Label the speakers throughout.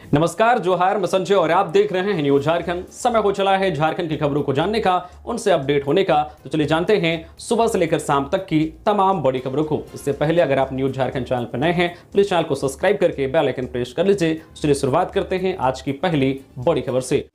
Speaker 1: नमस्कार, जोहार, मैं संजय और आप देख रहे हैं न्यूज झारखंड। समय हो चला है झारखंड की खबरों को जानने का, उनसे अपडेट होने का। तो चलिए जानते हैं सुबह से लेकर शाम तक की तमाम बड़ी खबरों को। इससे पहले अगर आप न्यूज झारखंड चैनल पर नए हैं, प्लीज चैनल को सब्सक्राइब करके बेल आइकन प्रेस कर लीजिए। चलिए शुरुआत करते हैं आज की पहली बड़ी खबर से।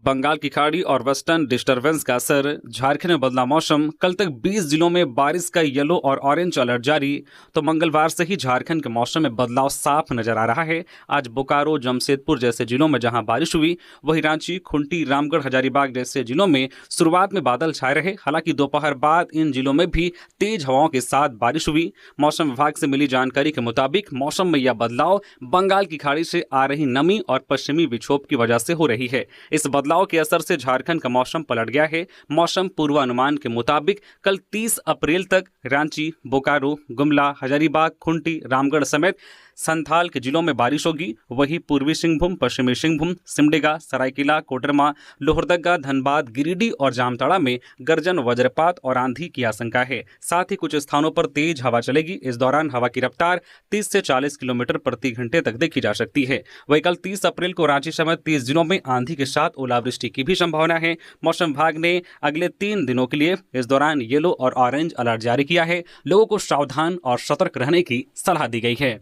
Speaker 1: बंगाल की खाड़ी और वेस्टर्न डिस्टर्बेंस का असर, झारखंड में बदला मौसम। कल तक 20 जिलों में बारिश का येलो और ऑरेंज अलर्ट जारी। तो मंगलवार से ही झारखंड के मौसम में बदलाव साफ नजर आ रहा है। आज बोकारो, जमशेदपुर जैसे जिलों में जहां बारिश हुई, वहीं रांची, खूंटी, रामगढ़, हजारीबाग जैसे जिलों में शुरुआत में बादल छाए रहे। हालांकि दोपहर बाद इन जिलों में भी तेज हवाओं के साथ बारिश हुई। मौसम विभाग से मिली जानकारी के मुताबिक मौसम में यह बदलाव बंगाल की खाड़ी से आ रही नमी और पश्चिमी विक्षोभ की वजह से हो रही है। इस बदलाव के असर से झारखंड का मौसम पलट गया है। मौसम पूर्वानुमान के मुताबिक कल 30 अप्रैल तक रांची, बोकारो, गुमला, हजारीबाग, खूंटी, रामगढ़ समेत संथाल के जिलों में बारिश होगी। वहीं पूर्वी सिंहभूम, पश्चिमी सिंहभूम, सिमडेगा, सरायकेला, कोडरमा, लोहरदगा, धनबाद, गिरिडीह और जामताड़ा में गर्जन, वज्रपात और आंधी की आशंका है। साथ ही कुछ स्थानों पर तेज हवा चलेगी। इस दौरान हवा की रफ्तार 30 से 40 किलोमीटर प्रति घंटे तक देखी जा सकती है। वहीं कल 30 अप्रैल को रांची समेत 30 जिलों में आंधी के साथ ओलावृष्टि की भी संभावना है। मौसम विभाग ने अगले 3 दिनों के लिए इस दौरान येलो और ऑरेंज अलर्ट जारी किया है। लोगों को सावधान और सतर्क रहने की सलाह दी गई है।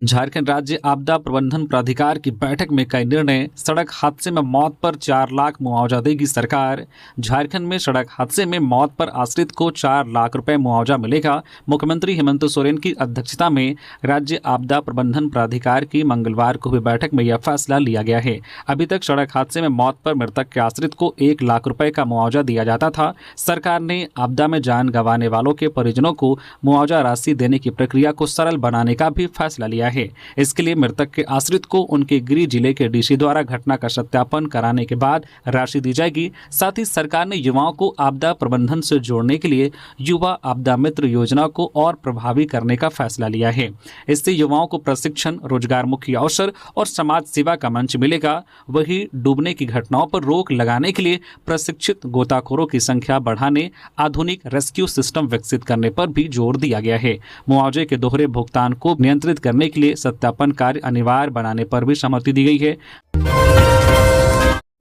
Speaker 1: झारखंड राज्य आपदा प्रबंधन प्राधिकार की बैठक में कई निर्णय। सड़क हादसे में मौत पर 4 लाख मुआवजा देगी सरकार। झारखंड में सड़क हादसे में मौत पर आश्रित को 4 लाख रुपए मुआवजा मिलेगा। मुख्यमंत्री हेमंत सोरेन की अध्यक्षता में राज्य आपदा प्रबंधन प्राधिकार की मंगलवार को हुई बैठक में यह फैसला लिया गया है। अभी तक सड़क हादसे में मौत पर मृतक के आश्रित को 1 लाख रुपए का मुआवजा दिया जाता था। सरकार ने आपदा में जान गंवाने वालों के परिजनों को मुआवजा राशि देने की प्रक्रिया को सरल बनाने का भी फैसला लिया है। इसके लिए मृतक के आश्रित को उनके गृह जिले के डीसी द्वारा घटना का सत्यापन कराने के बाद राशि दी जाएगी। साथ ही सरकार ने युवाओं को आपदा प्रबंधन से जोड़ने के लिए युवा आपदा मित्र योजना को और प्रभावी करने का फैसला लिया है। इससे युवाओं को प्रशिक्षण, रोजगारमुखी अवसर और समाज सेवा का मंच मिलेगा। वहीं डूबने की घटनाओं पर रोक लगाने के लिए प्रशिक्षित गोताखोरों की संख्या बढ़ाने, आधुनिक रेस्क्यू सिस्टम विकसित करने पर भी जोर दिया गया है। मुआवजे के दोहरे भुगतान को नियंत्रित करने के लिए सत्यापन कार्य अनिवार्य बनाने पर भी सहमति दी गई है।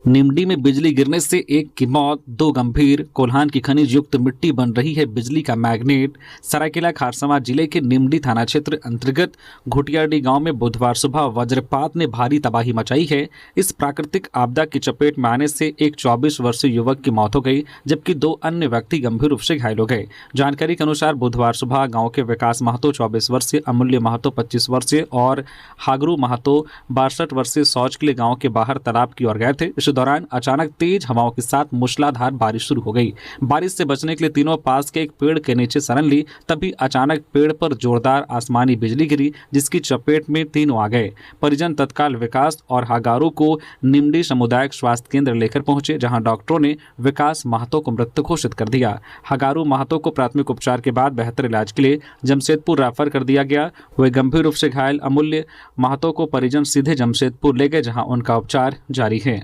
Speaker 1: निमडी में बिजली गिरने से 1 की मौत, 2 गंभीर। कोल्हान की खनिज युक्त मिट्टी बन रही है बिजली का मैग्नेट। सरायकेला खारसमा जिले के निमडी थाना क्षेत्र अंतर्गत घुटियाडी गांव में बुधवार सुबह वज्रपात ने भारी तबाही मचाई है। इस प्राकृतिक आपदा की चपेट में आने से एक 24 वर्षीय युवक की मौत हो गई, जबकि 2 अन्य व्यक्ति गंभीर रूप से घायल हो गए। जानकारी के अनुसार बुधवार सुबह गाँव के विकास महतो 24 वर्षीय, अमूल्य महतो 25 वर्षीय और हागरू महतो 62 वर्षीय शौच के लिए गाँव के बाहर तालाब की ओर गए थे। इस दौरान अचानक तेज हवाओं के साथ मूसलाधार बारिश शुरू हो गई। बारिश से बचने के लिए तीनों पास के एक पेड़ के नीचे शरण ली। तभी अचानक पेड़ पर जोरदार आसमानी बिजली गिरी, जिसकी चपेट में तीनों आ गए। परिजन तत्काल विकास और हागारू को निमडी सामुदायिक स्वास्थ्य केंद्र लेकर पहुंचे, जहां डॉक्टरों ने विकास महतो को मृत घोषित कर दिया। हागारू महतो को प्राथमिक उपचार के बाद बेहतर इलाज के लिए जमशेदपुर रेफर कर दिया गया। वह गंभीर रूप से घायल अमूल्य महतो को परिजन सीधे जमशेदपुर ले गए, जहां उनका उपचार जारी है।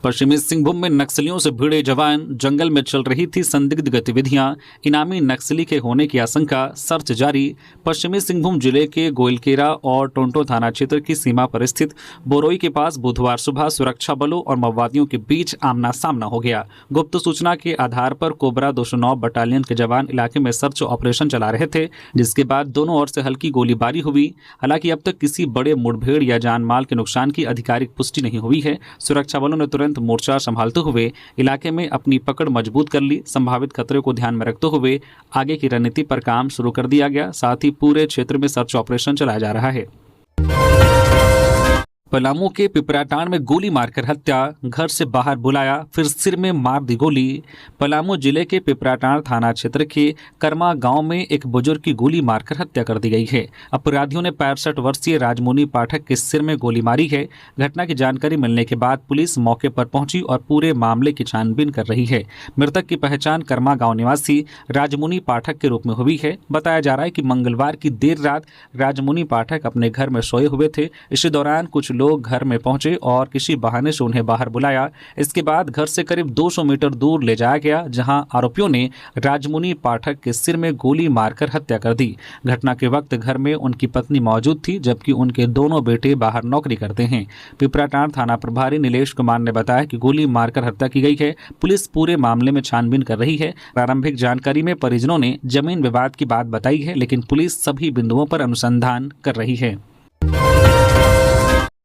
Speaker 1: पश्चिमी सिंहभूम में नक्सलियों से भिड़े जवान, जंगल में चल रही थी संदिग्ध गतिविधियां। इनामी नक्सली के होने की आशंका, सर्च जारी। पश्चिमी सिंहभूम जिले के गोइलकेरा और टोंटो थाना क्षेत्र की सीमा पर स्थित बोरोई के पास बुधवार सुबह सुरक्षा बलों और माओवादियों के बीच आमना सामना हो गया। गुप्त सूचना के आधार पर कोबरा 209 बटालियन के जवान इलाके में सर्च ऑपरेशन चला रहे थे, जिसके बाद दोनों ओर से हल्की गोलीबारी हुई। हालांकि अब तक किसी बड़े मुठभेड़ या जान माल के नुकसान की आधिकारिक पुष्टि नहीं हुई है। सुरक्षा बलों ने तुरंत मोर्चा संभालते हुए इलाके में अपनी पकड़ मजबूत कर ली। संभावित खतरे को ध्यान में रखते हुए आगे की रणनीति पर काम शुरू कर दिया गया। साथ ही पूरे क्षेत्र में सर्च ऑपरेशन चलाया जा रहा है। पलामू के पिपराटांड में गोली मारकर हत्या, घर से बाहर बुलाया फिर सिर में मार दी गोली। पलामू जिले के पिपराटांड थाना क्षेत्र के कर्मा गांव में एक बुजुर्ग की गोली मारकर हत्या कर दी गई है। अपराधियों ने 65 वर्षीय राजमुनि पाठक के सिर में गोली मारी है। घटना की जानकारी मिलने के बाद पुलिस मौके पर पहुंची और पूरे मामले की छानबीन कर रही है। मृतक की पहचान कर्मा गाँव निवासी राजमुनि पाठक के रूप में हुई है। बताया जा रहा है कि मंगलवार की देर रात राजमुनि पाठक अपने घर में सोए हुए थे। इसी दौरान कुछ लोग घर में पहुंचे और किसी बहाने से उन्हें बाहर बुलाया। इसके बाद घर से करीब 200 मीटर दूर ले जाया गया, जहां आरोपियों ने राजमुनि पाठक के सिर में गोली मारकर हत्या कर दी। घटना के वक्त घर में उनकी पत्नी मौजूद थी, जबकि उनके दोनों बेटे बाहर नौकरी करते हैं। पिपराटांड थाना प्रभारी नीलेश कुमार ने बताया कि गोली मारकर हत्या की गई है। पुलिस पूरे मामले में छानबीन कर रही है। प्रारंभिक जानकारी में परिजनों ने जमीन विवाद की बात बताई है, लेकिन पुलिस सभी बिंदुओं पर अनुसंधान कर रही है।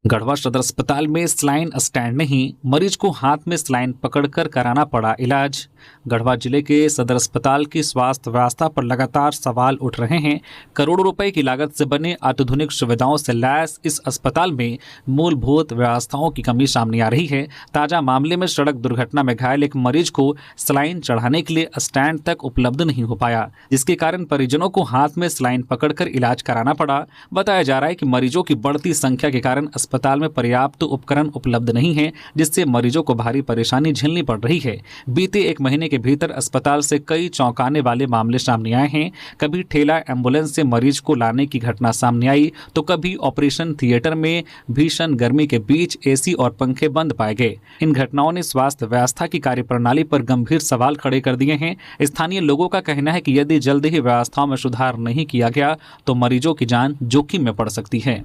Speaker 1: गढ़वा सदर अस्पताल में स्लाइन स्टैंड नहीं, मरीज को हाथ में स्लाइन पकड़कर कराना पड़ा इलाज। गढ़वा जिले के सदर अस्पताल की स्वास्थ्य व्यवस्था पर लगातार सवाल उठ रहे हैं। करोड़ों रुपए की लागत से बने अत्याधुनिक सुविधाओं से लैस इस अस्पताल में मूलभूत व्यवस्थाओं की कमी सामने आ रही है। ताजा मामले में सड़क दुर्घटना में घायल एक मरीज को स्लाइन चढ़ाने के लिए स्टैंड तक उपलब्ध नहीं हो पाया, जिसके कारण परिजनों को हाथ में स्लाइन पकड़कर इलाज कराना पड़ा। बताया जा रहा है कि मरीजों की बढ़ती संख्या के कारण अस्पताल में पर्याप्त उपकरण उपलब्ध नहीं है, जिससे मरीजों को भारी परेशानी झेलनी पड़ रही है। बीते एक महीने के भीतर अस्पताल से कई चौंकाने वाले मामले सामने आए हैं। कभी ठेला एम्बुलेंस से मरीज को लाने की घटना सामने आई, तो कभी ऑपरेशन थिएटर में भीषण गर्मी के बीच एसी और पंखे बंद पाए गए। इन घटनाओं ने स्वास्थ्य व्यवस्था की कार्यप्रणाली पर गंभीर सवाल खड़े कर दिए हैं। स्थानीय लोगों का कहना है कि यदि जल्द ही व्यवस्थाओं में सुधार नहीं किया गया तो मरीजों की जान जोखिम में पड़ सकती है।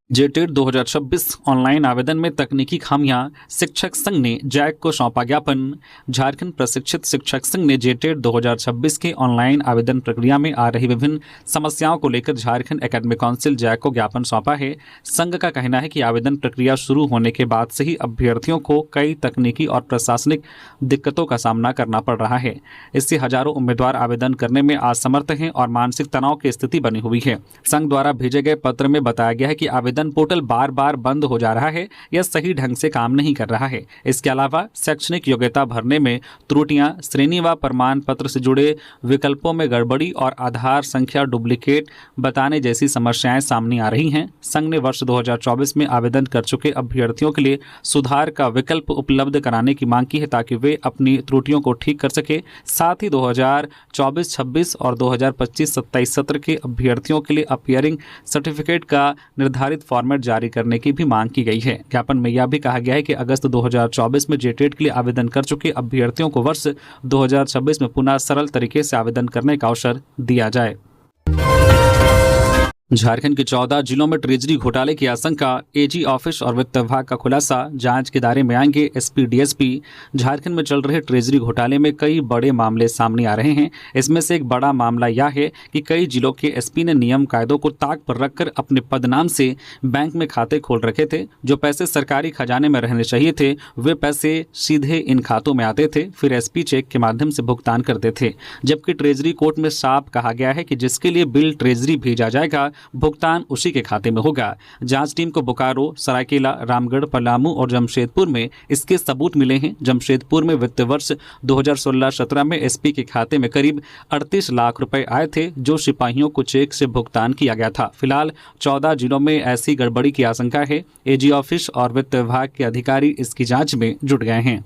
Speaker 1: जेटेट 2026 ऑनलाइन आवेदन में तकनीकी खामियां, शिक्षक संघ ने जैक को सौंपा ज्ञापन। झारखंड प्रशिक्षित शिक्षक संघ ने जेटेट 2026 के ऑनलाइन आवेदन प्रक्रिया में आ रही विभिन्न समस्याओं को लेकर झारखंड एकेडमिक काउंसिल जैक को ज्ञापन सौंपा है। संघ का कहना है कि आवेदन प्रक्रिया शुरू होने के बाद से ही अभ्यर्थियों को कई तकनीकी और प्रशासनिक दिक्कतों का सामना करना पड़ रहा है। इससे हजारों उम्मीदवार आवेदन करने में असमर्थ हैं और मानसिक तनाव की स्थिति बनी हुई है। संघ द्वारा भेजे गए पत्र में बताया गया है कि आवेदन पोर्टल बार बार बंद हो जा रहा है या सही ढंग से काम नहीं कर रहा है। इसके अलावा शैक्षणिक योग्यता भरने में त्रुटियां, श्रेणी व प्रमाण पत्र से जुड़े विकल्पों में गड़बड़ी और आधार संख्या डुप्लीकेट बताने जैसी समस्याएं सामने आ रही हैं। संघ ने वर्ष 2024 में आवेदन कर चुके अभ्यर्थियों के लिए सुधार का विकल्प उपलब्ध कराने की मांग की है, ताकि वे अपनी त्रुटियों को ठीक कर सके। साथ ही 2024-26 और 2025-27 सत्र के अभ्यर्थियों के लिए अपीयरिंग सर्टिफिकेट का निर्धारित फॉर्मेट जारी करने की भी मांग की गई है। ज्ञापन में यह भी कहा गया है कि अगस्त 2024 में जेटेट के लिए आवेदन कर चुके अभ्यर्थियों को वर्ष 2026 में पुनः सरल तरीके से आवेदन करने का अवसर दिया जाए। झारखंड के 14 जिलों में ट्रेजरी घोटाले की आशंका, एजी ऑफिस और वित्त विभाग का खुलासा। जांच के दायरे में आएंगे एसपी डीएसपी। झारखंड में चल रहे ट्रेजरी घोटाले में कई बड़े मामले सामने आ रहे हैं। इसमें से एक बड़ा मामला यह है कि कई जिलों के एसपी ने नियम कायदों को ताक पर रखकर अपने पदनाम से बैंक में खाते खोल रखे थे। जो पैसे सरकारी खजाने में रहने चाहिए थे, वे पैसे सीधे इन खातों में आते थे, फिर एसपी चेक के माध्यम से भुगतान करते थे। जबकि ट्रेजरी कोर्ट में साफ कहा गया है कि जिसके लिए बिल ट्रेजरी भेजा जाएगा, भुगतान उसी के खाते में होगा। जांच टीम को बोकारो, सरायकेला, रामगढ़, पलामू और जमशेदपुर में इसके सबूत मिले हैं। जमशेदपुर में वित्त वर्ष 2016-17 में एसपी के खाते में करीब 38 लाख रुपए आए थे, जो सिपाहियों को चेक से भुगतान किया गया था। फिलहाल 14 जिलों में ऐसी गड़बड़ी की आशंका है। एजी ऑफिस और वित्त विभाग के अधिकारी इसकी जांच में जुट गए हैं।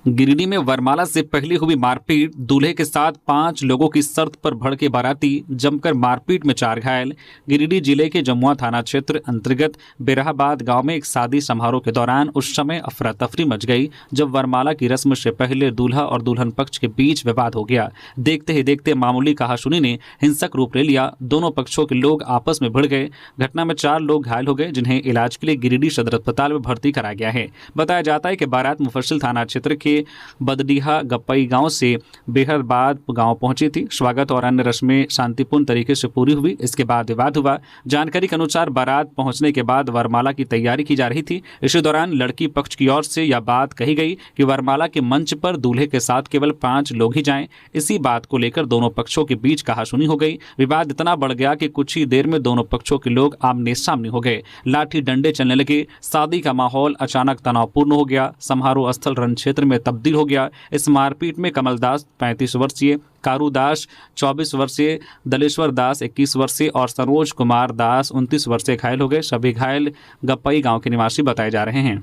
Speaker 1: गिरिडीह में वरमाला से पहले हुई मारपीट, दूल्हे के साथ 5 लोगों की शर्त पर भड़के बाराती, जमकर मारपीट में 4 घायल। गिरिडीह जिले के जमुआ थाना क्षेत्र अंतर्गत बेराहाबाद गांव में एक शादी समारोह के दौरान उस समय अफरा तफरी मच गई, जब वरमाला की रस्म से पहले दूल्हा और दुल्हन पक्ष के बीच विवाद हो गया। देखते ही देखते मामूली कहासुनी ने हिंसक रूप ले लिया। दोनों पक्षों के लोग आपस में भिड़ गए। घटना में 4 लोग घायल हो गए, जिन्हें इलाज के लिए गिरिडीह सदर अस्पताल में भर्ती कराया गया है। बताया जाता है कि बारात मुफस्सिल थाना क्षेत्र के बदडीहा गप्पई गांव से बेहरबाद गांव पहुंची थी। स्वागत और अन्य रस्में शांतिपूर्ण तरीके से पूरी हुई। इसके बाद विवाद हुआ। जानकारी के अनुसार बारात पहुंचने के बाद वरमाला की तैयारी की जा रही थी। इसी दौरान लड़की पक्ष की ओर से यह बात कही गई कि वरमाला के मंच पर दूल्हे के साथ केवल 5 लोग ही जाएं। इसी बात को लेकर दोनों पक्षों के बीच कहासुनी हो गई। विवाद इतना बढ़ गया कि कुछ ही देर में दोनों पक्षों के लोग आमने सामने हो गए। लाठी डंडे चलने लगे। शादी का माहौल अचानक तनावपूर्ण हो गया। समारोह स्थल रण क्षेत्र में तब्दील हो गया। इस मारपीट में कमल दास 35 वर्षीय, कारू दास 24 वर्षीय, दलेश्वर दास 21 वर्षीय और सरोज कुमार दास 29 वर्षीय घायल हो गए। सभी घायल गप्पई गांव के निवासी बताए जा रहे हैं।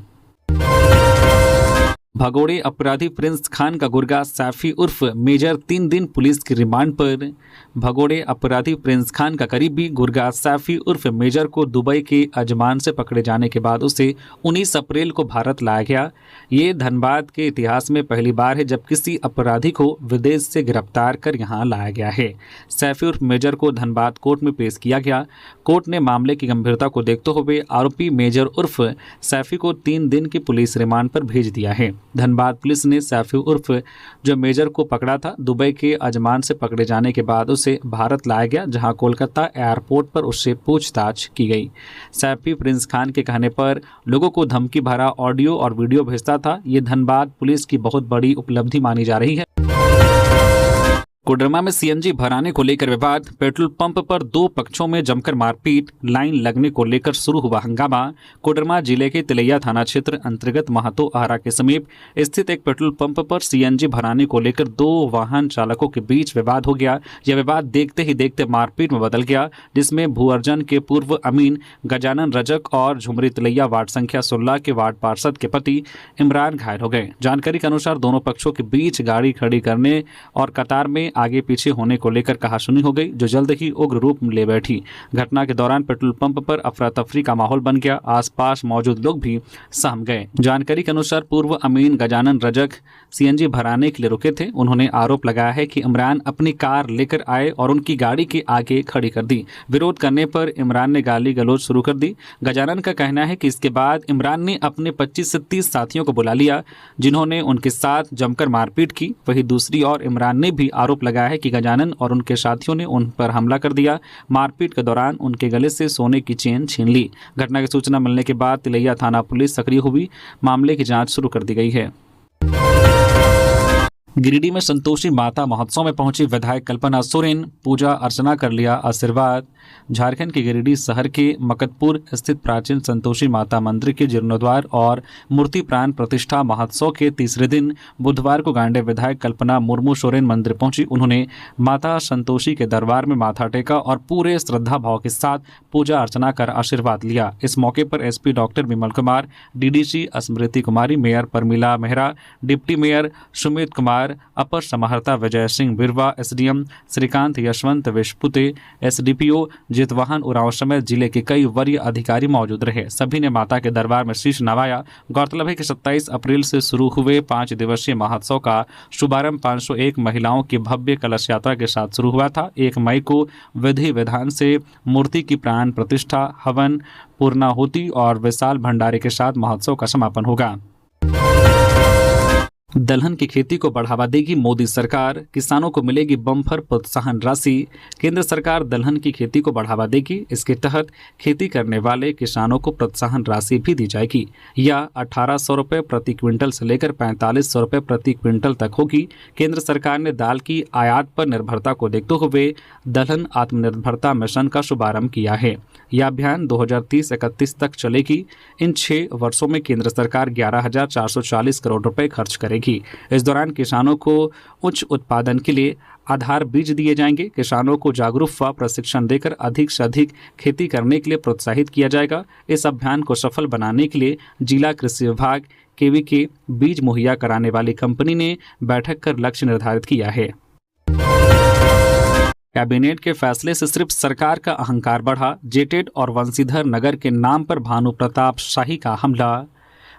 Speaker 1: भगोड़े अपराधी प्रिंस खान का गुर्गा सैफी उर्फ मेजर 3 दिन पुलिस की रिमांड पर। भगोड़े अपराधी प्रिंस खान का करीबी गुर्गा सैफी उर्फ मेजर को दुबई के अजमान से पकड़े जाने के बाद उसे 19 अप्रैल को भारत लाया गया। ये धनबाद के इतिहास में पहली बार है जब किसी अपराधी को विदेश से गिरफ्तार कर यहाँ लाया गया है। सैफी उर्फ मेजर को धनबाद कोर्ट में पेश किया गया। कोर्ट ने मामले की गंभीरता को देखते हुए आरोपी मेजर उर्फ सैफी को 3 दिन की पुलिस रिमांड पर भेज दिया है। धनबाद पुलिस ने सैफी उर्फ जो मेजर को पकड़ा था दुबई के अजमान से पकड़े जाने के बाद उसे भारत लाया गया, जहां कोलकाता एयरपोर्ट पर उससे पूछताछ की गई। सैफी प्रिंस खान के कहने पर लोगों को धमकी भरा ऑडियो और वीडियो भेजता था। ये धनबाद पुलिस की बहुत बड़ी उपलब्धि मानी जा रही है। कोडरमा में सीएनजी भराने को लेकर विवाद, पेट्रोल पंप पर 2 पक्षों में जमकर मारपीट, लाइन लगने को लेकर शुरू हुआ हंगामा। कोडरमा जिले के तिलैया थाना क्षेत्र अंतर्गत महतो आरा के समीप स्थित एक पेट्रोल पंप पर सीएनजी भराने को लेकर 2 वाहन चालकों के बीच विवाद हो गया। यह विवाद देखते ही देखते मारपीट में बदल गया, जिसमें भूअर्जन के पूर्व अमीन गजानन रजक और झुमरी तिलैया वार्ड संख्या 16 के वार्ड पार्षद के पति इमरान घायल हो गए। जानकारी के अनुसार दोनों पक्षों के बीच गाड़ी खड़ी करने और कतार में आगे पीछे होने को लेकर कहासुनी हो गई, जो जल्द ही उग्र रूप ले बैठी। घटना के दौरान पेट्रोल पंप पर अफरा तफरी का माहौल बन गया। आसपास मौजूद लोग भी सहम गए। जानकारी के अनुसार पूर्व अमीन गजानन रजक सीएनजी भराने के लिए रुके थे। उन्होंने आरोप लगाया है कि इमरान अपनी कार लेकर आए और उनकी गाड़ी के आगे खड़ी कर दी। विरोध करने पर इमरान ने गाली गलौज शुरू कर दी। गजानन का कहना है कि इसके बाद इमरान ने अपने 25 से 30 साथियों को बुला लिया, जिन्होंने उनके साथ जमकर मारपीट की। वहीं दूसरी ओर इमरान ने भी आरोप लगाया है कि गजानन और उनके साथियों ने उन पर हमला कर दिया। मारपीट के दौरान उनके गले से सोने की चेन छीन ली। घटना की सूचना मिलने के बाद तिलैया थाना पुलिस सक्रिय हुई। मामले की जांच शुरू कर दी गई है। गिरिडीह में संतोषी माता महोत्सव में पहुंची विधायक कल्पना सोरेन, पूजा अर्चना कर लिया आशीर्वाद। झारखंड के गिरिडीह शहर के मकतपुर स्थित प्राचीन संतोषी माता मंदिर के जीर्णोद्वार और मूर्ति प्राण प्रतिष्ठा महोत्सव के तीसरे दिन बुधवार को गांडे विधायक कल्पना मुर्मू सोरेन मंदिर पहुंची। उन्होंने माता संतोषी के दरबार में माथा टेका और पूरे श्रद्धा भाव के साथ पूजा अर्चना कर आशीर्वाद लिया। इस मौके पर SP doctor Vimal Kumar, DDC Smriti Kumari, mayor Pramila Mehra, deputy mayor Sumit Kumar, अपर समाहर्ता विजय सिंह बिरवा, एसडीएम श्रीकांत यशवंत विश्वपुते, एसडीपीओ जितवाहन उरांव समेत जिले के कई वरीय अधिकारी मौजूद रहे। सभी ने माता के दरबार में शीश नवाया। गौरतलब है कि 27 अप्रैल से शुरू हुए 5 दिवसीय महोत्सव का शुभारंभ 501 महिलाओं की भव्य कलश यात्रा के साथ शुरू हुआ था। 1 मई को विधि विधान से मूर्ति की प्राण प्रतिष्ठा, हवन, पूर्णाहुति और विशाल भंडारे के साथ महोत्सव का समापन होगा। दलहन की खेती को बढ़ावा देगी मोदी सरकार, किसानों को मिलेगी बम्पर प्रोत्साहन राशि। केंद्र सरकार दलहन की खेती को बढ़ावा देगी। इसके तहत खेती करने वाले किसानों को प्रोत्साहन राशि भी दी जाएगी। यह 1800 रुपये प्रति क्विंटल से लेकर 4500 रुपये प्रति क्विंटल तक होगी। केंद्र सरकार ने दाल की आयात पर निर्भरता को देखते हुए दलहन आत्मनिर्भरता मिशन का शुभारंभ किया है। यह अभियान 2030-31 तक चलेगी। इन 6 वर्षों में केंद्र सरकार 11,440 करोड़ रुपए खर्च करेगी। इस दौरान किसानों को उच्च उत्पादन के लिए आधार बीज दिए जाएंगे। किसानों को जागरूक व प्रशिक्षण देकर अधिक से अधिक खेती करने के लिए प्रोत्साहित किया जाएगा। इस अभियान को सफल बनाने के लिए जिला कृषि विभाग केवी के बीज मुहैया कराने वाली कंपनी ने बैठक कर लक्ष्य निर्धारित किया है। कैबिनेट के फैसले से सिर्फ सरकार का अहंकार बढ़ा, जेटेट और वंशीधर नगर के नाम पर भानु प्रताप शाही का हमला।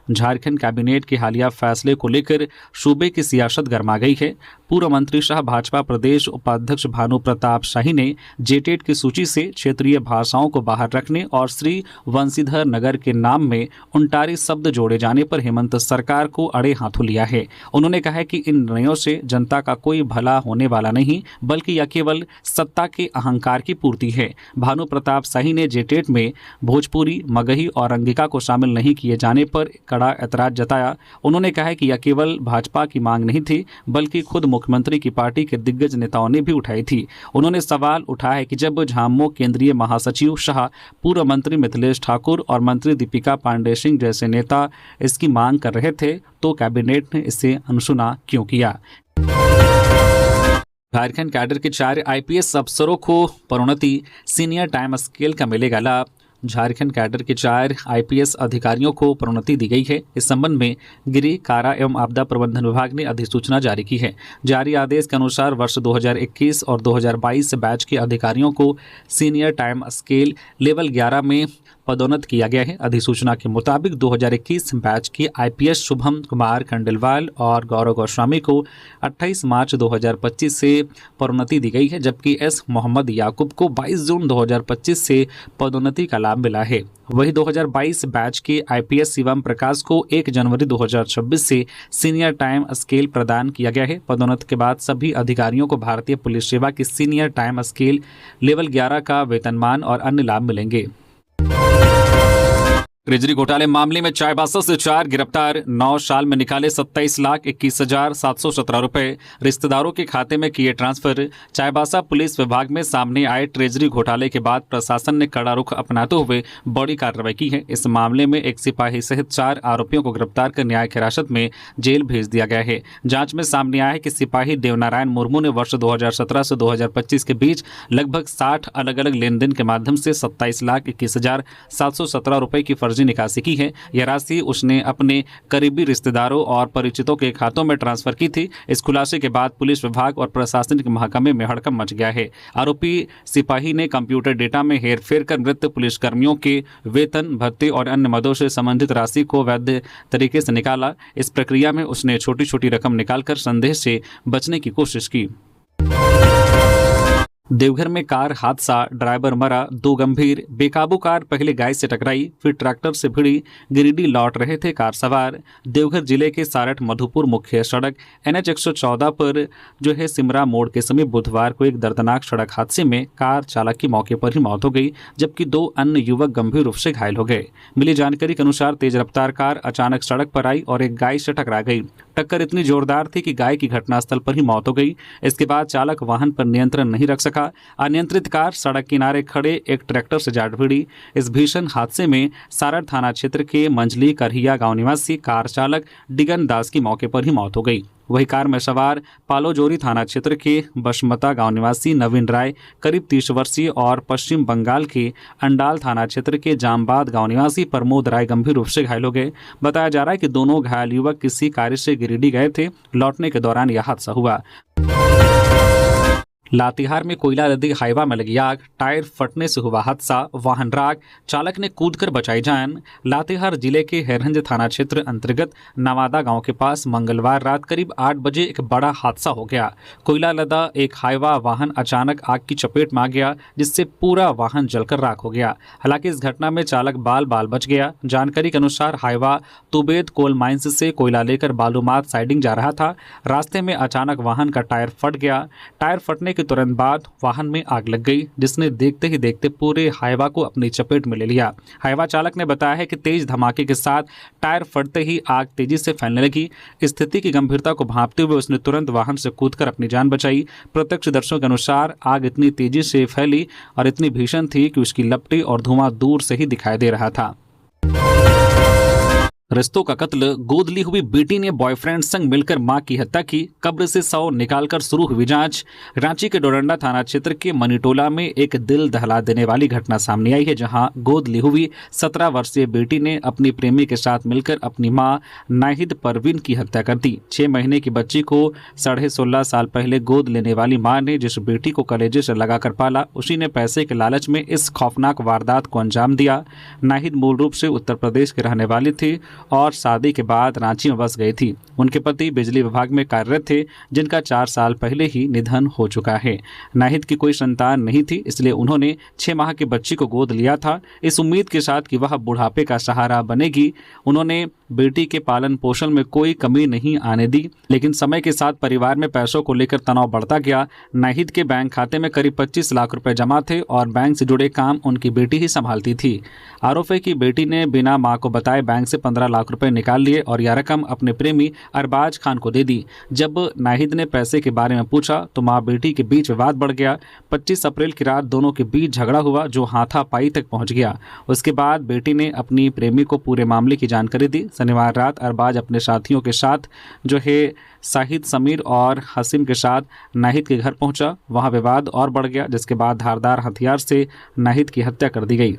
Speaker 1: झारखंड कैबिनेट के हालिया फैसले को लेकर सूबे की सियासत गरमा गई है। पूर्व मंत्री शाह भाजपा प्रदेश उपाध्यक्ष भानु प्रताप शाही ने जेटेट की सूची से क्षेत्रीय भाषाओं को बाहर रखने और श्री वंशीधर नगर के नाम में 39 शब्द जोड़े जाने पर हेमंत सरकार को अड़े हाथों लिया है। उन्होंने कहा है कि इन निर्णयों से जनता का कोई भला होने वाला नहीं, बल्कि यह केवल सत्ता के अहंकार की पूर्ति है। भानु प्रताप शाही ने जेटेट में भोजपुरी, मगही और अंगिका को शामिल नहीं किए जाने पर कड़ा ऐतराज जताया। उन्होंने कहा है कि यह केवल भाजपा की मांग नहीं थी, बल्कि खुद मुख्यमंत्री की पार्टी के दिग्गज नेताओं ने भी उठाई थी। उन्होंने सवाल उठाया है कि जब झामुमो केंद्रीय महासचिव शाह, पूर्व मंत्री मिथिलेश ठाकुर और मंत्री दीपिका पांडे सिंह जैसे नेता इसकी मांग कर रहे थे, तो कैबिनेट ने इसे अनसुना क्यों किया। झारखंड कैडर के 4 आईपीएस अफसरों को प्रोन्नति, सीनियर टाइम स्केल का मिलेगा लाभ। झारखंड कैडर के 4 आईपीएस अधिकारियों को प्रोन्नति दी गई है। इस संबंध में गृह, कारा एवं आपदा प्रबंधन विभाग ने अधिसूचना जारी की है। जारी आदेश के अनुसार वर्ष 2021 और 2022 बैच के अधिकारियों को सीनियर टाइम स्केल लेवल 11 में पदोन्नत किया गया है। अधिसूचना के मुताबिक 2021 बैच के आईपीएस शुभम कुमार खंडेलवाल और गौरव गोस्वामी को 28 मार्च 2025 से पदोन्नति दी गई है, जबकि एस मोहम्मद याकूब को 22 जून 2025 से पदोन्नति का लाभ मिला है। वही 2022 बैच के आईपीएस शिवम प्रकाश को 1 जनवरी 2026 से सीनियर टाइम स्केल प्रदान किया गया है। पदोन्नति के बाद सभी अधिकारियों को भारतीय पुलिस सेवा की सीनियर टाइम स्केल लेवल 11 का वेतनमान और अन्य लाभ मिलेंगे। ट्रेजरी घोटाले मामले में चाईबासा से 4 गिरफ्तार, 9 साल में निकाले 27,21,717 रुपए, रिश्तेदारों के खाते में किए ट्रांसफर। चाईबासा पुलिस विभाग में सामने आए ट्रेजरी घोटाले के बाद प्रशासन ने कड़ा रुख अपनाते हुए बड़ी कार्रवाई की है। इस मामले में एक सिपाही सहित 4 आरोपियों को गिरफ्तार कर न्यायिक हिरासत में जेल भेज दिया गया है। जांच में सामने आया है कि सिपाही देवनारायण मुर्मू ने वर्ष 2017 से 2025 के बीच लगभग 60 अलग अलग लेन देन के माध्यम से 27,21,717 रुपए की फर्जी निकासी की है। यह राशि उसने अपने करीबी रिश्तेदारों और परिचितों के खातों में ट्रांसफर की थी। इस खुलासे के बाद पुलिस विभाग और प्रशासनिक महकमे में हड़कंप मच गया है। आरोपी सिपाही ने कंप्यूटर डेटा में हेरफेर कर मृत पुलिसकर्मियों के वेतन, भत्ते और अन्य मदों से संबंधित राशि को वैध तरीके से निकाला। इस प्रक्रिया में उसने छोटी छोटी रकम निकालकर संदेह से बचने की कोशिश की। देवघर में कार हादसा, ड्राइवर मरा, 2 गंभीर। बेकाबू कार पहले गाय से टकराई, फिर ट्रैक्टर से भिड़ी। गिरिडीह लौट रहे थे कार सवार। देवघर जिले के सारठ मधुपुर मुख्य सड़क NH 114 पर सिमरा मोड़ के समीप बुधवार को एक दर्दनाक सड़क हादसे में कार चालक की मौके पर ही मौत हो गई, जबकि 2 अन्य युवक गंभीर रूप से घायल हो गए। मिली जानकारी के अनुसार तेज रफ्तार कार अचानक सड़क पर आई और एक गाय से टकरा गई। टक्कर इतनी जोरदार थी कि गाय की घटनास्थल पर ही मौत हो गई। इसके बाद चालक वाहन पर नियंत्रण नहीं रख सका। अनियंत्रित कार सड़क किनारे खड़े एक ट्रैक्टर से जा भिड़ी। इस भीषण हादसे में सारठ थाना क्षेत्र के मंझली करहिया गांव निवासी कार चालक डिगन दास की मौके पर ही मौत हो गई। वही कार में सवार पालोजोरी थाना क्षेत्र के बशमता गांव निवासी नवीन राय करीब 30 वर्षीय और पश्चिम बंगाल के अंडाल थाना क्षेत्र के जामबाद गांव निवासी प्रमोद राय गंभीर रूप से घायल हो गए। बताया जा रहा है कि दोनों घायल युवक किसी कार्य से गिरिडीह गए थे। लौटने के दौरान यह हादसा हुआ। लातेहार में कोयला लदी हाईवा में लगी आग, टायर फटने से हुआ हादसा, वाहन राख, चालक ने कूदकर बचाई जान। लातेहार जिले के हैरहंज थाना क्षेत्र अंतर्गत नवादा गांव के पास मंगलवार रात करीब 8 बजे एक बड़ा हादसा हो गया। कोयला लदा एक हाईवा वाहन अचानक आग की चपेट में आ गया, जिससे पूरा वाहन जलकर राख हो गया। हालांकि इस घटना में चालक बाल बाल बच गया। जानकारी के अनुसार हाईवा तुबेद कोल माइंस से कोयला लेकर बालूमाथ साइडिंग जा रहा था। रास्ते में अचानक वाहन का टायर फट गया। टायर फटने के तुरंत बाद वाहन में आग लग गई, जिसने देखते ही देखते पूरे हाईवा को अपनी चपेट में ले लिया। हाईवा चालक ने बताया है कि तेज धमाके के साथ टायर फटते ही आग तेजी से फैलने लगी। स्थिति की गंभीरता को भांपते हुए उसने तुरंत वाहन से कूदकर अपनी जान बचाई। प्रत्यक्षदर्शियों के अनुसार आग इतनी तेजी से फैली और इतनी भीषण थी कि उसकी लपटें और धुआं दूर से ही दिखाई दे रहा था। रिश्तों का कत्ल, गोद ली हुई बेटी ने बॉयफ्रेंड संग मिलकर मां की हत्या की, कब्र से शव निकालकर शुरू हुई जांच। रांची के डोरंडा थाना क्षेत्र के मनीटोला में एक दिल दहला देने वाली घटना सामने आई है, जहां गोद ली हुई 17 वर्षीय बेटी ने अपनी प्रेमी के साथ मिलकर अपनी मां नाहिद परवीन की हत्या कर दी। 6 महीने की बच्ची को 16.5 साल पहले गोद लेने वाली मां ने जिस बेटी को कलेजे से लगाकर पाला, उसी ने पैसे के लालच में इस खौफनाक वारदात को अंजाम दिया। नाहिद मूल रूप से उत्तर प्रदेश के रहने वाली थी और शादी के बाद रांची में बस गई थी। उनके पति बिजली विभाग में कार्यरत थे, जिनका 4 साल पहले ही निधन हो चुका है। नाहिद की कोई संतान नहीं थी, इसलिए उन्होंने 6 माह की बच्ची को गोद लिया था, इस उम्मीद के साथ कि वह बुढ़ापे का सहारा बनेगी। उन्होंने बेटी के पालन पोषण में कोई कमी नहीं आने दी, लेकिन समय के साथ परिवार में पैसों को लेकर तनाव बढ़ता गया। नाहिद के बैंक खाते में करीब 25 लाख रुपए जमा थे और बैंक से जुड़े काम उनकी बेटी ही संभालती थी। आरोप है कि बेटी ने बिना मां को बताए बैंक से 15 लाख रुपए निकाल लिए और यह रकम अपने प्रेमी अरबाज खान को दे दी। जब नाहिद ने पैसे के बारे में पूछा तो मां बेटी के बीच विवाद बढ़ गया। 25 अप्रैल की रात दोनों के बीच झगड़ा हुआ, जो हाथापाई तक पहुंच गया। उसके बाद बेटी ने अपनी प्रेमी को पूरे मामले की जानकारी दी। शनिवार रात अरबाज अपने साथियों के साथ शाहिद, समीर और हसीम के साथ नाहिद के घर पहुंचा। वहां विवाद और बढ़ गया, जिसके बाद धारदार हथियार से नाहिद की हत्या कर दी गई।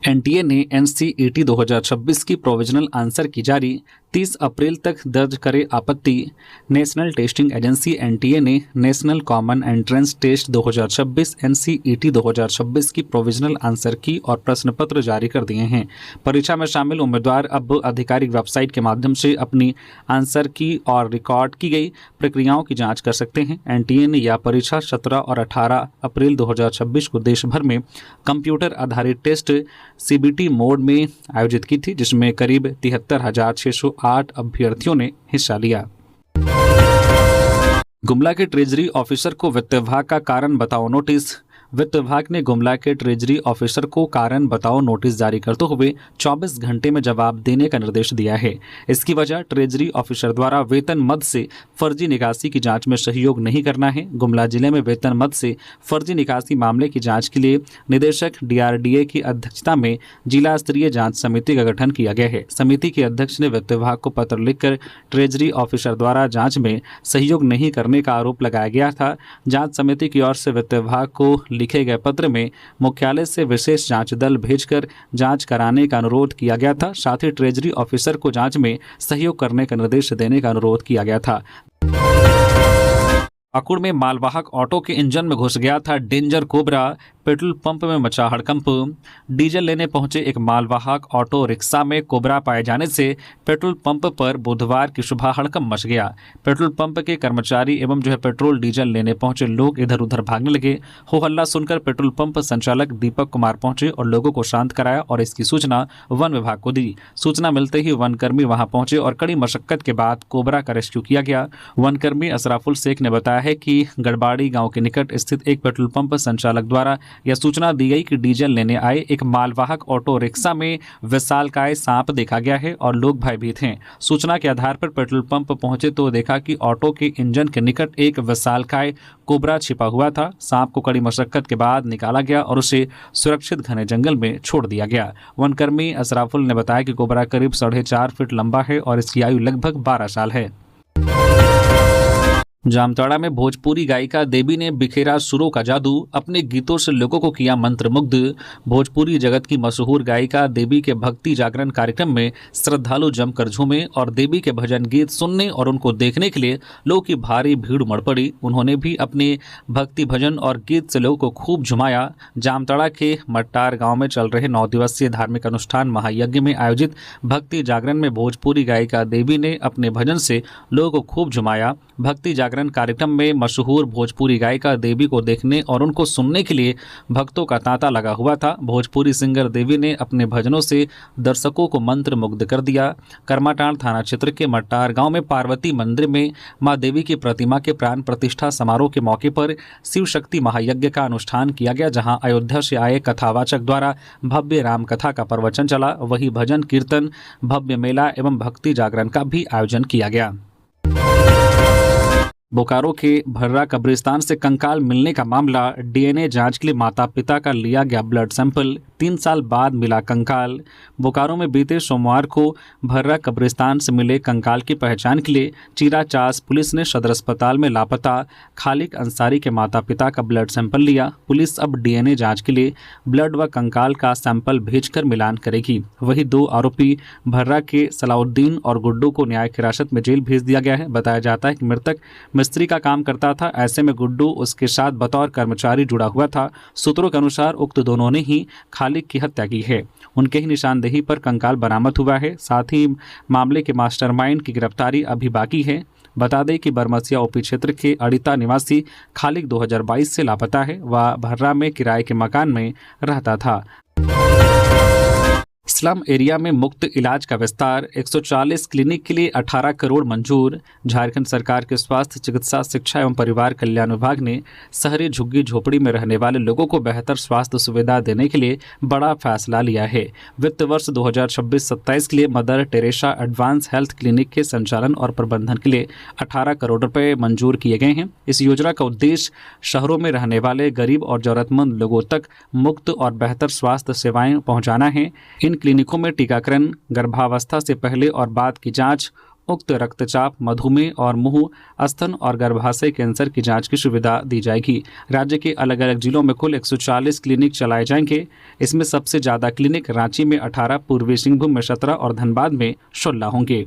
Speaker 1: एनटीए ने एनसीईटी 2026 की प्रोविजनल आंसर की जारी, 30 अप्रैल तक दर्ज करे आपत्ति। नेशनल टेस्टिंग एजेंसी एनटीए ने National Common Entrance Test 2026 NCET 2026 की प्रोविजनल आंसर की और प्रश्न पत्र जारी कर दिए हैं। परीक्षा में शामिल उम्मीदवार अब आधिकारिक वेबसाइट के माध्यम से अपनी आंसर की और रिकॉर्ड की गई प्रक्रियाओं की जांच कर सकते हैं। एनटीए ने यह परीक्षा 17 और 18 अप्रैल 2026 को देश भर में कंप्यूटर आधारित टेस्ट सीबीटी मोड में आयोजित की थी, जिसमें करीब 73,608 अभ्यर्थियों ने हिस्सा लिया। गुमला के ट्रेजरी ऑफिसर को वित्त विभाग का कारण बताओ नोटिस। वित्त विभाग ने गुमला के ट्रेजरी ऑफिसर को कारण बताओ नोटिस जारी करते हुए 24 घंटे में जवाब देने का निर्देश दिया है। इसकी वजह ट्रेजरी ऑफिसर द्वारा वेतन मद से फर्जी निकासी की जांच में सहयोग नहीं करना है। गुमला जिले में वेतन मद से फर्जी निकासी मामले की जांच के लिए निदेशक डीआरडीए की अध्यक्षता में जिला स्तरीय जांच समिति का गठन किया गया है। समिति के अध्यक्ष ने वित्त विभाग को पत्र लिखकर ट्रेजरी ऑफिसर द्वारा जाँच में सहयोग नहीं करने का आरोप लगाया गया था। जाँच समिति की ओर से वित्त विभाग को लिखे गए पत्र में मुख्यालय से विशेष जांच दल भेजकर जांच कराने का अनुरोध किया गया था। साथ ही ट्रेजरी ऑफिसर को जांच में सहयोग करने का निर्देश देने का अनुरोध किया गया था। पाकुड़ में मालवाहक ऑटो के इंजन में घुस गया था डेंजर कोबरा, पेट्रोल पंप में मचा हड़कंप। डीजल लेने पहुंचे एक मालवाहक ऑटो रिक्शा में कोबरा पाए जाने से पेट्रोल पंप पर बुधवार की सुबह हड़कंप मच गया। पेट्रोल पंप के कर्मचारी एवं पेट्रोल डीजल लेने पहुंचे लोग इधर उधर भागने लगे। हो हल्ला सुनकर पेट्रोल पंप संचालक दीपक कुमार पहुंचे और लोगों को शांत कराया और इसकी सूचना वन विभाग को दी। सूचना मिलते ही वनकर्मी वहां पहुंचे और कड़ी मशक्कत के बाद कोबरा का रेस्क्यू किया गया। वनकर्मी अशराफुल शेख ने बताया है कि गड़बाड़ी गांव के निकट स्थित एक पेट्रोल पंप संचालक द्वारा यह सूचना दी गई कि डीजल लेने आए एक मालवाहक ऑटो रिक्शा में विशालकाय सांप देखा गया है और लोग भयभीत हैं। सूचना के आधार पर पेट्रोल पंप पहुंचे तो देखा कि ऑटो के इंजन के निकट एक विशालकाय कोबरा छिपा हुआ था। सांप को कड़ी मशक्कत के बाद निकाला गया और उसे सुरक्षित घने जंगल में छोड़ दिया गया। वनकर्मी अशराफुल ने बताया कि कोबरा करीब 4.5 फीट लंबा है और इसकी आयु लगभग 12 साल है। जामताड़ा में भोजपुरी गायिका देवी ने बिखेरा सुरों का जादू, अपने गीतों से लोगों को किया मंत्रमुग्ध। भोजपुरी जगत की मशहूर गायिका देवी के भक्ति जागरण कार्यक्रम में श्रद्धालु जमकर झूमे और देवी के भजन गीत सुनने और उनको देखने के लिए लोगों की भारी भीड़ उमड़ पड़ी। उन्होंने भी अपने भक्ति भजन और गीत से लोगों को खूब झुमाया। जामताड़ा के मट्टार गाँव में चल रहे 9 दिवसीय धार्मिक अनुष्ठान महायज्ञ में आयोजित भक्ति जागरण में भोजपुरी गायिका देवी ने अपने भजन से लोगों को खूब झुमाया। भक्ति जागरण कार्यक्रम में मशहूर भोजपुरी गायिका देवी को देखने और उनको सुनने के लिए भक्तों का तांता लगा हुआ था। भोजपुरी सिंगर देवी ने अपने भजनों से दर्शकों को मंत्र मुग्ध कर दिया। करमाटांड़ थाना क्षेत्र के मट्टार गांव में पार्वती मंदिर में मां देवी की प्रतिमा के प्राण प्रतिष्ठा समारोह के मौके पर शिव शक्ति महायज्ञ का अनुष्ठान किया गया, जहां अयोध्या से आए कथावाचक द्वारा भव्य राम कथा का प्रवचन चला। वही भजन कीर्तन, भव्य मेला एवं भक्ति जागरण का भी आयोजन किया गया। बोकारो के भर्रा कब्रिस्तान से कंकाल मिलने का मामला, डीएनए जांच के लिए माता पिता का लिया गया ब्लड सैंपल, 3 साल बाद मिला कंकाल। बोकारो में बीते सोमवार को भर्रा कब्रिस्तान से मिले कंकाल की पहचान के लिए चीराचास पुलिस ने सदर अस्पताल में लापता खालिक अंसारी के माता पिता का ब्लड सैंपल लिया। पुलिस अब डीएनए जांच के लिए ब्लड व कंकाल का सैंपल भेजकर मिलान करेगी। वही 2 आरोपी भर्रा के सलाउद्दीन और गुड्डू को न्यायिक हिरासत में जेल भेज दिया गया है। बताया जाता है कि मृतक मिस्त्री का काम करता था, ऐसे में गुड्डू उसके साथ बतौर कर्मचारी जुड़ा हुआ था। सूत्रों के अनुसार उक्त दोनों ने ही खालिक की हत्या की है। उनके ही निशानदेही पर कंकाल बरामद हुआ है। साथ ही मामले के मास्टरमाइंड की गिरफ्तारी अभी बाकी है। बता दें कि बरमसिया ओपी क्षेत्र के अड़िता निवासी खालिक 2022 से लापता है। वह भर्रा में किराए के मकान में रहता था। स्लम एरिया में मुफ्त इलाज का विस्तार, 140 क्लिनिक के लिए 18 करोड़ मंजूर। झारखंड सरकार के स्वास्थ्य, चिकित्सा, शिक्षा एवं परिवार कल्याण विभाग ने शहरी झुग्गी झोपड़ी में रहने वाले लोगों को बेहतर स्वास्थ्य सुविधा देने के लिए बड़ा फैसला लिया है। वित्त वर्ष 2026-27 के लिए mother Teresa advance health clinic के संचालन और प्रबंधन के लिए 18 करोड़ रुपए मंजूर किए गए हैं। इस योजना का उद्देश्य शहरों में रहने वाले गरीब और जरूरतमंद लोगों तक मुफ्त और बेहतर स्वास्थ्य सेवाएं पहुंचाना है। इन क्लिनिकों में टीकाकरण, गर्भावस्था से पहले और बाद की जांच, उक्त रक्तचाप, मधुमेह और मुंह, स्तन और गर्भाशय कैंसर की जांच की सुविधा दी जाएगी। राज्य के अलग अलग जिलों में कुल 140 क्लिनिक चलाए जाएंगे। इसमें सबसे ज्यादा क्लिनिक रांची में 18, पूर्वी सिंहभूम में 17 और धनबाद में 16 होंगे।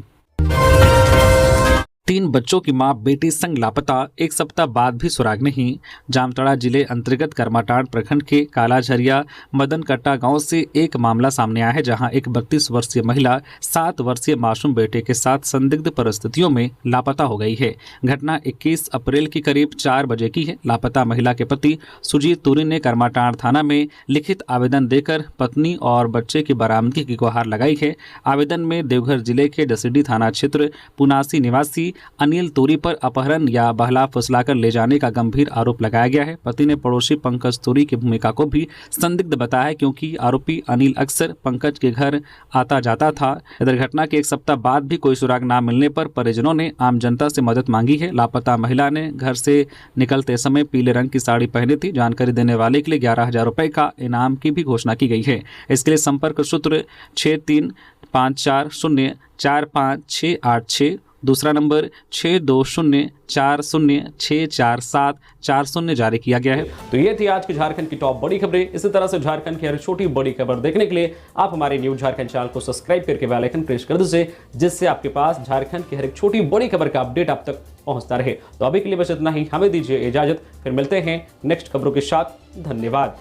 Speaker 1: 3 बच्चों की मां बेटी संग लापता, 1 सप्ताह बाद भी सुराग नहीं। जामताड़ा जिले अंतर्गत करमाटांड़ प्रखंड के कालाझरिया मदनकट्टा गांव से एक मामला सामने आया है, जहां एक 32 वर्षीय महिला 7 वर्षीय मासूम बेटे के साथ संदिग्ध परिस्थितियों में लापता हो गई है। घटना 21 अप्रैल की करीब 4 बजे की है। लापता महिला के पति सुजीत तुरी ने करमाटांड़ थाना में लिखित आवेदन देकर पत्नी और बच्चे की बरामदगी की गुहार लगाई है। आवेदन में देवघर जिले के जसीडीह थाना क्षेत्र पुनासी निवासी अनिल तूरी पर अपहरण या बहला फुसलाकर ले जाने का गंभीर आरोप लगाया गया है। पति ने पड़ोसी पंकज तूरी की भूमिका को भी संदिग्ध बताया है, क्योंकि आरोपी अनिल अक्सर पंकज के घर आता जाता था। इधर घटना के 1 सप्ताह बाद भी कोई सुराग न मिलने पर परिजनों ने आम जनता से मदद मांगी है। लापता महिला ने घर से निकलते समय पीले रंग की साड़ी पहनी थी। जानकारी देने वाले के लिए 11,000 रुपए का इनाम की भी घोषणा की गई है। इसके लिए संपर्क सूत्र 6354045686, दूसरा नंबर 6204064740 जारी किया गया है।
Speaker 2: तो ये थी आज की झारखंड की टॉप बड़ी खबरें। इसी तरह से झारखंड की हर छोटी बड़ी खबर देखने के लिए आप हमारे न्यूज झारखंड चैनल को सब्सक्राइब करके बेल आइकन प्रेस कर दीजिए, जिससे आपके पास झारखंड की हर एक छोटी बड़ी खबर का अपडेट आप तक पहुंचता रहे। तो अभी के लिए बस इतना ही, हमें दीजिए इजाजत, फिर मिलते हैं नेक्स्ट खबरों के साथ। धन्यवाद।